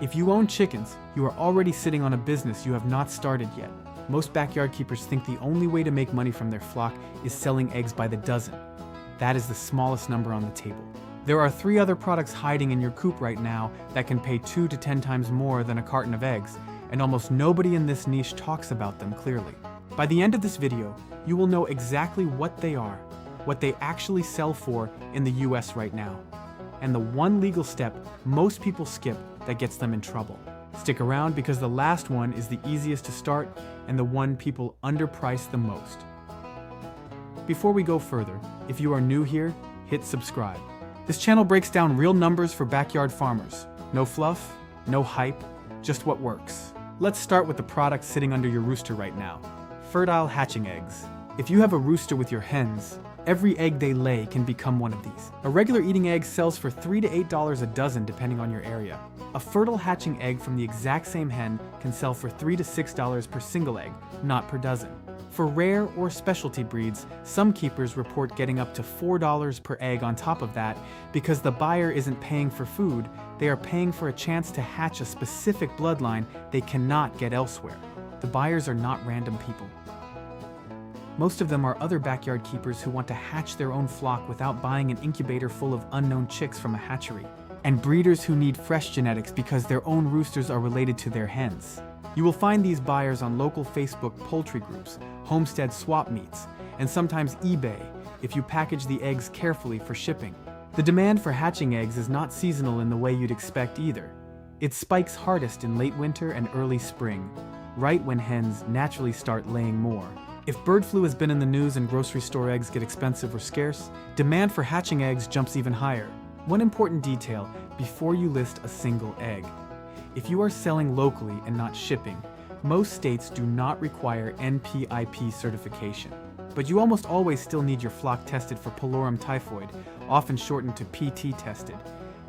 If you own chickens, you are already sitting on a business you have not started yet. Most backyard keepers think the only way to make money from their flock is selling eggs by the dozen. That is the smallest number on the table. There are 3 other products hiding in your coop right now that can pay 2 to 10 times more than a carton of eggs, and almost nobody in this niche talks about them clearly. By the end of this video, you will know exactly what they are, what they actually sell for in the US right now, and the one legal step most people skip that gets them in trouble. Stick around because the last one is the easiest to start and the one people underprice the most. Before we go further, if you are new here, hit subscribe. This channel breaks down real numbers for backyard farmers. No fluff, no hype, just what works. Let's start with the product sitting under your rooster right now. Fertile hatching eggs. If you have a rooster with your hens, every egg they lay can become one of these. A regular eating egg sells for $3 to $8 a dozen depending on your area. A fertile hatching egg from the exact same hen can sell for $3 to $6 per single egg, not per dozen. For rare or specialty breeds, some keepers report getting up to $4 per egg on top of that because the buyer isn't paying for food, they are paying for a chance to hatch a specific bloodline they cannot get elsewhere. The buyers are not random people. Most of them are other backyard keepers who want to hatch their own flock without buying an incubator full of unknown chicks from a hatchery, and breeders who need fresh genetics because their own roosters are related to their hens. You will find these buyers on local Facebook poultry groups, homestead swap meets, and sometimes eBay if you package the eggs carefully for shipping. The demand for hatching eggs is not seasonal in the way you'd expect either. It spikes hardest in late winter and early spring, right when hens naturally start laying more. If bird flu has been in the news and grocery store eggs get expensive or scarce, demand for hatching eggs jumps even higher. One important detail before you list a single egg. If you are selling locally and not shipping, most states do not require NPIP certification. But you almost always still need your flock tested for pullorum typhoid, often shortened to PT tested.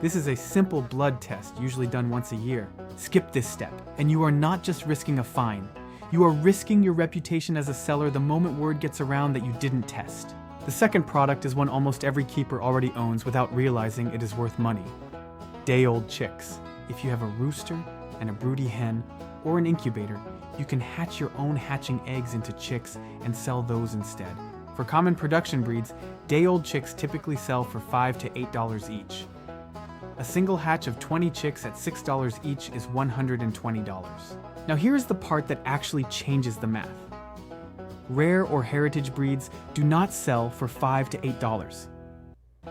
This is a simple blood test, usually done once a year. Skip this step, and you are not just risking a fine. You are risking your reputation as a seller the moment word gets around that you didn't test. The second product is one almost every keeper already owns without realizing it is worth money. Day-old chicks. If you have a rooster and a broody hen or an incubator, you can hatch your own hatching eggs into chicks and sell those instead. For common production breeds, day-old chicks typically sell for $5 to $8 each. A single hatch of 20 chicks at $6 each is $120. Now here's the part that actually changes the math. Rare or heritage breeds do not sell for $5 to $8.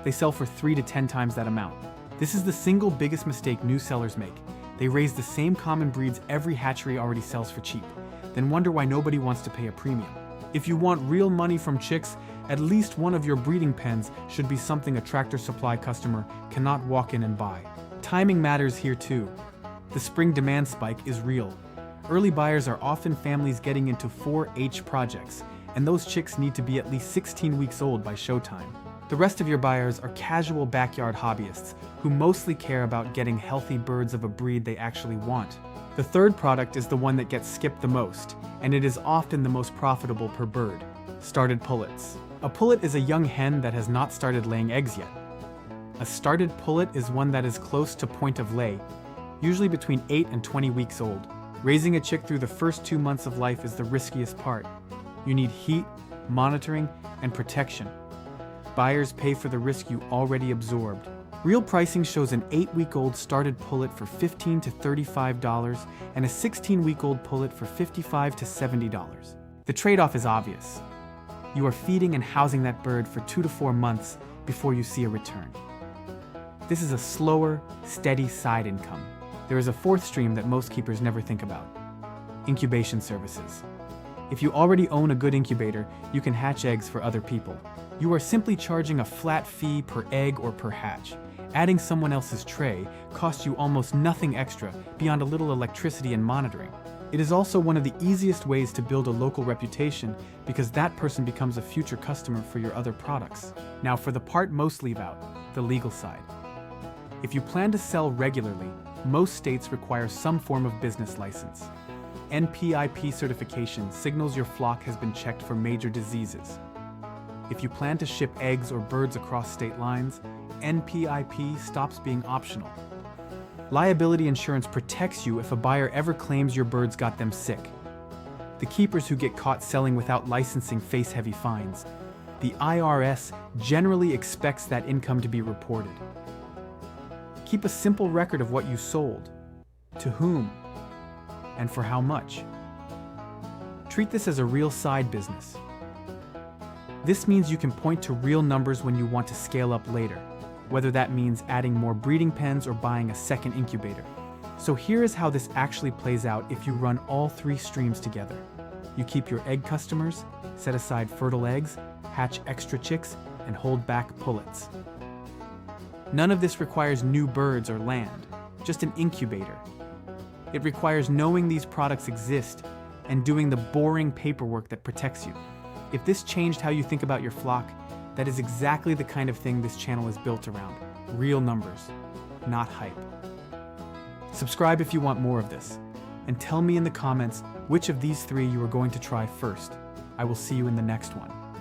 They sell for 3 to 10 times that amount. This is the single biggest mistake new sellers make. They raise the same common breeds every hatchery already sells for cheap, then wonder why nobody wants to pay a premium. If you want real money from chicks, at least one of your breeding pens should be something a Tractor Supply customer cannot walk in and buy. Timing matters here too. The spring demand spike is real. Early buyers are often families getting into 4-H projects, and those chicks need to be at least 16 weeks old by showtime. The rest of your buyers are casual backyard hobbyists who mostly care about getting healthy birds of a breed they actually want. The third product is the one that gets skipped the most, and it is often the most profitable per bird. Started pullets. A pullet is a young hen that has not started laying eggs yet. A started pullet is one that is close to point of lay, usually between 8 and 20 weeks old. Raising a chick through the first 2 months of life is the riskiest part. You need heat, monitoring, and protection. Buyers pay for the risk you already absorbed. Real pricing shows an 8-week-old started pullet for $15 to $35 and a 16-week-old pullet for $55 to $70. The trade-off is obvious. You are feeding and housing that bird for 2 to 4 months before you see a return. This is a slower, steady side income. There is a fourth stream that most keepers never think about: incubation services. If you already own a good incubator, you can hatch eggs for other people. You are simply charging a flat fee per egg or per hatch. Adding someone else's tray costs you almost nothing extra beyond a little electricity and monitoring. It is also one of the easiest ways to build a local reputation because that person becomes a future customer for your other products. Now for the part most leave out, the legal side. If you plan to sell regularly, most states require some form of business license. NPIP certification signals your flock has been checked for major diseases. If you plan to ship eggs or birds across state lines, NPIP stops being optional. Liability insurance protects you if a buyer ever claims your birds got them sick. The keepers who get caught selling without licensing face heavy fines. The IRS generally expects that income to be reported. Keep a simple record of what you sold, to whom, and for how much. Treat this as a real side business. This means you can point to real numbers when you want to scale up later, whether that means adding more breeding pens or buying a second incubator. So here is how this actually plays out if you run all three streams together. You keep your egg customers, set aside fertile eggs, hatch extra chicks, and hold back pullets. None of this requires new birds or land, just an incubator. It requires knowing these products exist and doing the boring paperwork that protects you. If this changed how you think about your flock, that is exactly the kind of thing this channel is built around. Real numbers, not hype. Subscribe if you want more of this, and tell me in the comments which of these three you are going to try first. I will see you in the next one.